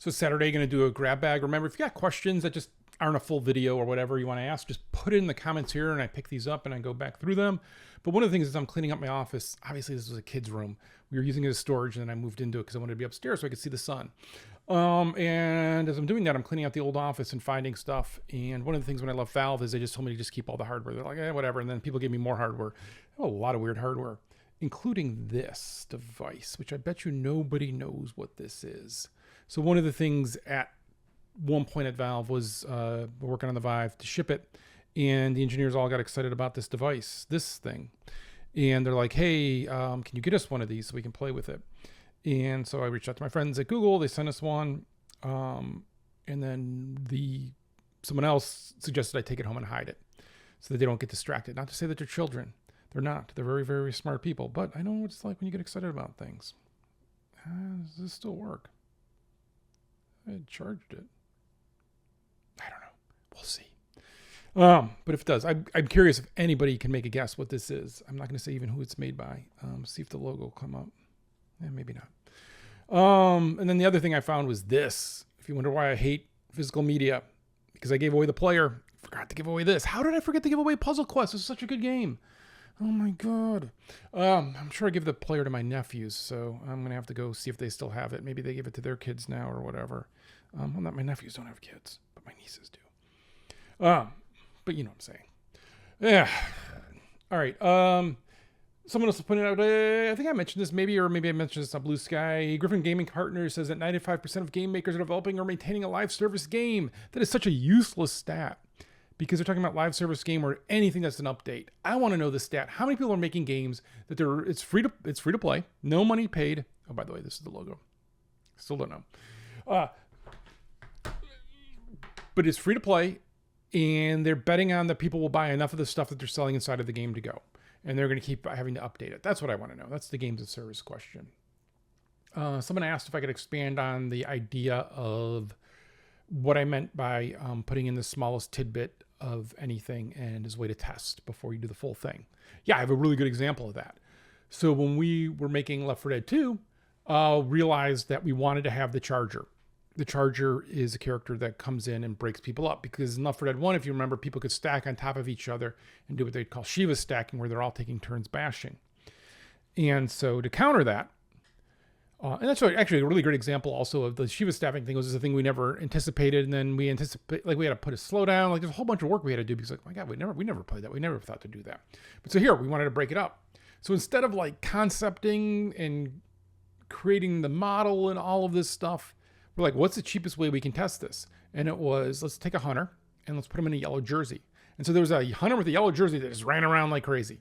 So Saturday, going to do a grab bag. Remember, if you got questions that just aren't a full video or whatever you want to ask, just put it in the comments here and I pick these up and I go back through them. But one of the things is I'm cleaning up my office. Obviously, this was a kid's room. We were using it as storage, and then I moved into it because I wanted to be upstairs so I could see the sun. And as I'm doing that, I'm cleaning out the old office and finding stuff. And one of the things when I left Valve is they just told me to just keep all the hardware. They're like, whatever. And then people gave me more hardware. I have a lot of weird hardware, including this device, which I bet you nobody knows what this is. So one of the things at one point at Valve was working on the Vive to ship it. And the engineers all got excited about this device, this thing. And they're like, hey, can you get us one of these so we can play with it? And so I reached out to my friends at Google. They sent us one. And then someone else suggested I take it home and hide it so that they don't get distracted. Not to say that they're children. They're not. They're very, very smart people. But I know what it's like when you get excited about things. Does this still work? I had charged it. I don't know. We'll see. But if it does, I'm curious if anybody can make a guess what this is. I'm not going to say even who it's made by. See if the logo will come up. Maybe not. And then the other thing I found was this. If you wonder why I hate physical media, because I gave away the player. Forgot to give away this. How did I forget to give away Puzzle Quest? This is such a good game. Oh my God. I'm sure I give the player to my nephews, so I'm going to have to go see if they still have it. Maybe they give it to their kids now or whatever. Well, not my nephews don't have kids, but my nieces do. But you know what I'm saying. Yeah. All right. Someone else pointed out, I think I mentioned this maybe I mentioned this on Blue Sky. Griffin Gaming Partners says that 95% of game makers are developing or maintaining a live service game. That is such a useless stat because they're talking about live service game or anything that's an update. I want to know the stat. How many people are making games that it's free to play, no money paid. Oh, by the way, this is the logo. Still don't know. But it's free to play. And they're betting on that people will buy enough of the stuff that they're selling inside of the game to go. And they're going to keep having to update it. That's what I want to know. That's the games of service question. Someone asked if I could expand on the idea of what I meant by putting in the smallest tidbit of anything and as a way to test before you do the full thing. Yeah, I have a really good example of that. So when we were making Left 4 Dead 2, realized that we wanted to have the charger. The charger is a character that comes in and breaks people up because in Left 4 Dead 1, if you remember, people could stack on top of each other and do what they'd call Shiva stacking, where they're all taking turns bashing. And so to counter that, and that's actually a really great example also of the Shiva stacking thing. Was a thing we never anticipated, and then we had to put a slowdown. Like there's a whole bunch of work we had to do because like, my God, we never played that. We never thought to do that. But so here we wanted to break it up. So instead of like concepting and creating the model and all of this stuff, we're like, what's the cheapest way we can test this? And it was, let's take a hunter and let's put him in a yellow jersey. And so there was a hunter with a yellow jersey that just ran around like crazy.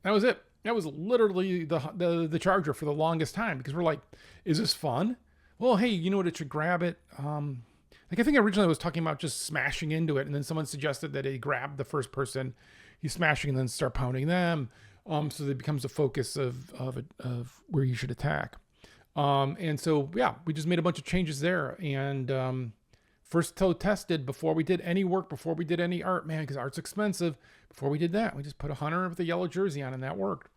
That was it. That was literally the charger for the longest time because we're like, is this fun? Well, hey, you know what? It should grab it. Like I think originally I was talking about just smashing into it. And then someone suggested that he grab the first person, he's smashing and then start pounding them. So that it becomes the focus of where you should attack. And so, yeah, we just made a bunch of changes there and, first tested before we did any work, before we did any art, man, because art's expensive. Before we did that, we just put a hunter with a yellow jersey on and that worked.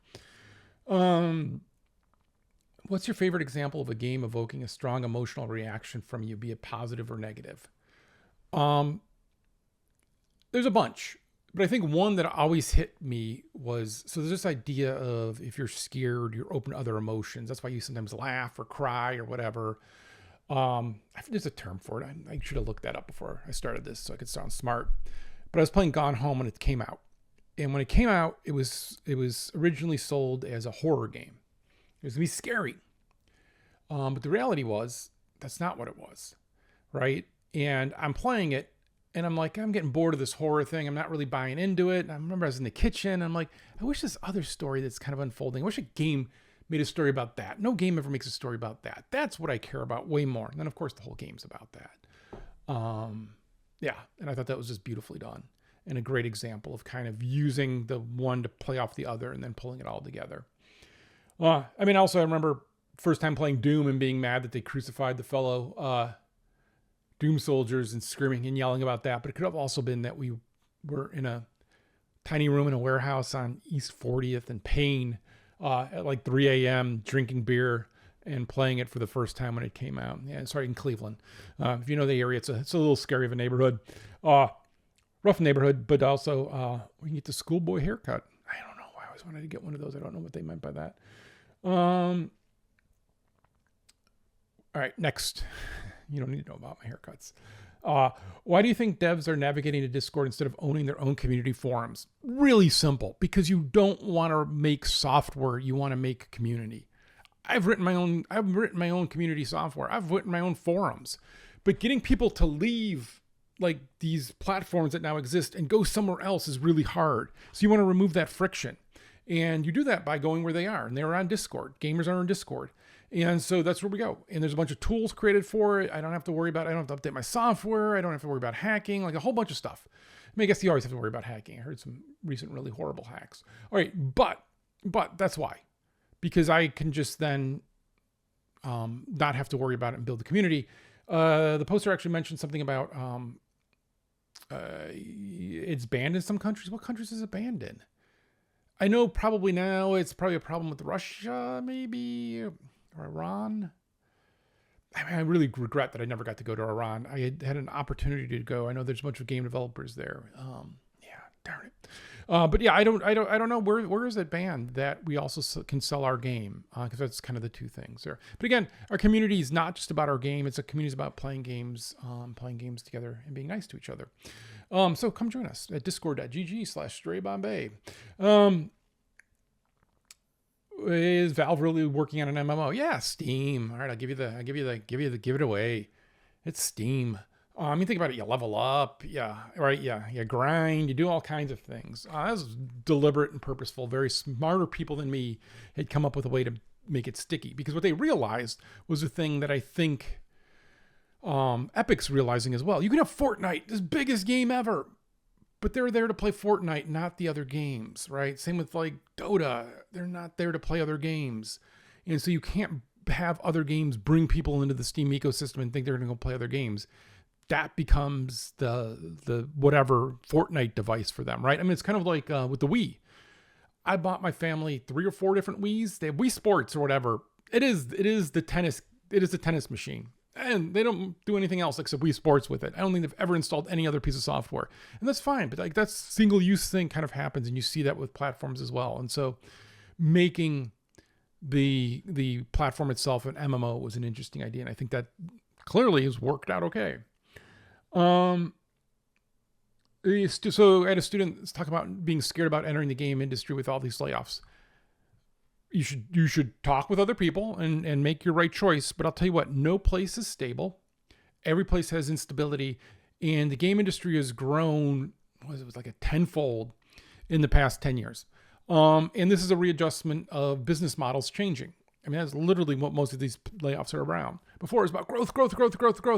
What's your favorite example of a game evoking a strong emotional reaction from you, be it positive or negative? There's a bunch. But I think one that always hit me was, so there's this idea of if you're scared, you're open to other emotions. That's why you sometimes laugh or cry or whatever. I think there's a term for it. I should have looked that up before I started this so I could sound smart. But I was playing Gone Home when it came out. And when it came out, it was originally sold as a horror game. It was going to be scary. But the reality was, that's not what it was, right? And I'm playing it. And I'm like, I'm getting bored of this horror thing. I'm not really buying into it. And I remember I was in the kitchen. I'm like, I wish this other story that's kind of unfolding. I wish a game made a story about that. No game ever makes a story about that. That's what I care about way more. And then, of course, the whole game's about that. Yeah. And I thought that was just beautifully done. And a great example of kind of using the one to play off the other and then pulling it all together. I remember first time playing Doom and being mad that they crucified the fellow Doom soldiers and screaming and yelling about that. But it could have also been that we were in a tiny room in a warehouse on East 40th and Payne at like 3 a.m. drinking beer and playing it for the first time when it came out. Yeah, sorry, in Cleveland. If you know the area, it's a little scary of a neighborhood. Rough neighborhood, but also we can get the schoolboy haircut. I don't know. I always wanted to get one of those. I don't know what they meant by that. All right, next. You don't need to know about my haircuts. Why do you think devs are navigating to Discord instead of owning their own community forums? Really simple, because you don't want to make software, you want to make community. I've written my own community software. I've written my own forums. But getting people to leave like these platforms that now exist and go somewhere else is really hard. So you want to remove that friction. And you do that by going where they are. And they're on Discord. Gamers are on Discord. And so that's where we go. And there's a bunch of tools created for it. I don't have to update my software. I don't have to worry about hacking, like a whole bunch of stuff. I mean, I guess you always have to worry about hacking. I heard some recent really horrible hacks. All right, but that's why. Because I can just then not have to worry about it and build the community. The poster actually mentioned something about it's banned in some countries. What countries is it banned in? I know probably now it's probably a problem with Russia, maybe, or Iran. I mean, I really regret that I never got to go to Iran. I had an opportunity to go. I know there's a bunch of game developers there. Yeah, darn it. But yeah, I don't know where is it banned that we also can sell our game, because that's kind of the two things there. But again, our community is not just about our game. It's a community about playing games together and being nice to each other. So come join us at discord.gg/StrayBombay. Is Valve really working on an MMO? Yeah, Steam. All right, I'll give it away. It's Steam. I mean, think about it. You level up. Yeah, right. Yeah, you grind. You do all kinds of things. That was deliberate and purposeful. Very smarter people than me had come up with a way to make it sticky, because what they realized was a thing that I think Epic's realizing as well. You can have Fortnite, this biggest game ever, but they're there to play Fortnite, not the other games, right? Same with like Dota. They're not there to play other games. And so you can't have other games bring people into the Steam ecosystem and think they're going to go play other games. That becomes the whatever Fortnite device for them, right? I mean, it's kind of like with the Wii. I bought my family 3 or 4 different Wiis. They have Wii Sports or whatever. It is the tennis machine. And they don't do anything else except Wii Sports with it. I don't think they've ever installed any other piece of software. And that's fine, but like that's single-use thing kind of happens, and you see that with platforms as well. And so making the platform itself an MMO was an interesting idea, and I think that clearly has worked out okay. So I had a student talk about being scared about entering the game industry with all these layoffs. You should talk with other people and make your right choice. But I'll tell you what, no place is stable. Every place has instability, and the game industry has grown. It was like a tenfold in the past 10 years. And this is a readjustment of business models changing. I mean, that's literally what most of these layoffs are around. Before it was about growth.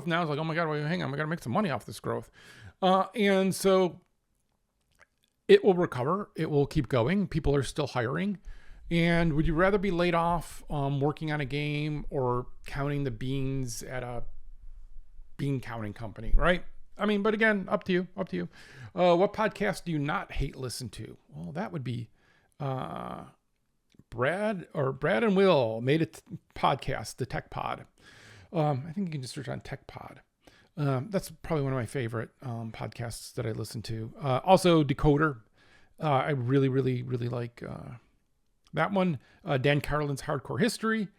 Now it's like, oh my God, wait, hang on, we got to make some money off this growth. And so it will recover. It will keep going. People are still hiring. And would you rather be laid off working on a game or counting the beans at a bean counting company, right? I mean, but again, up to you. What podcast do you not hate listen to? Well, that would be Brad and Will made a podcast, the Tech Pod. I think you can just search on Tech Pod. That's probably one of my favorite podcasts that I listen to. Also, Decoder. I really, really, really like that one. Dan Carlin's Hardcore History.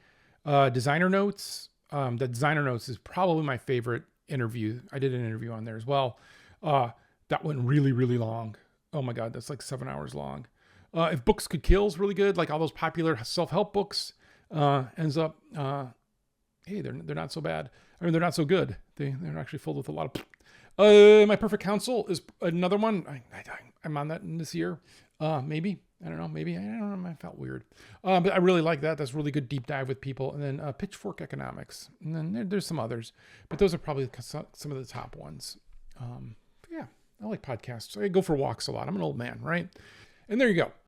Designer Notes. The Designer Notes is probably my favorite interview. I did an interview on there as well. That went really, really long. Oh my God, that's like 7 hours long. If Books Could Kill is really good, like all those popular self-help books. Ends up, hey, they're not so bad. I mean, they're not so good. They're actually filled with a lot of. My Perfect Counsel is another one. I'm on that this year. Maybe. I don't know. Maybe. I don't know. I felt weird. But I really like that. That's a really good deep dive with people. And then Pitchfork Economics. And then there's some others. But those are probably some of the top ones. Yeah, I like podcasts. I go for walks a lot. I'm an old man, right? And there you go.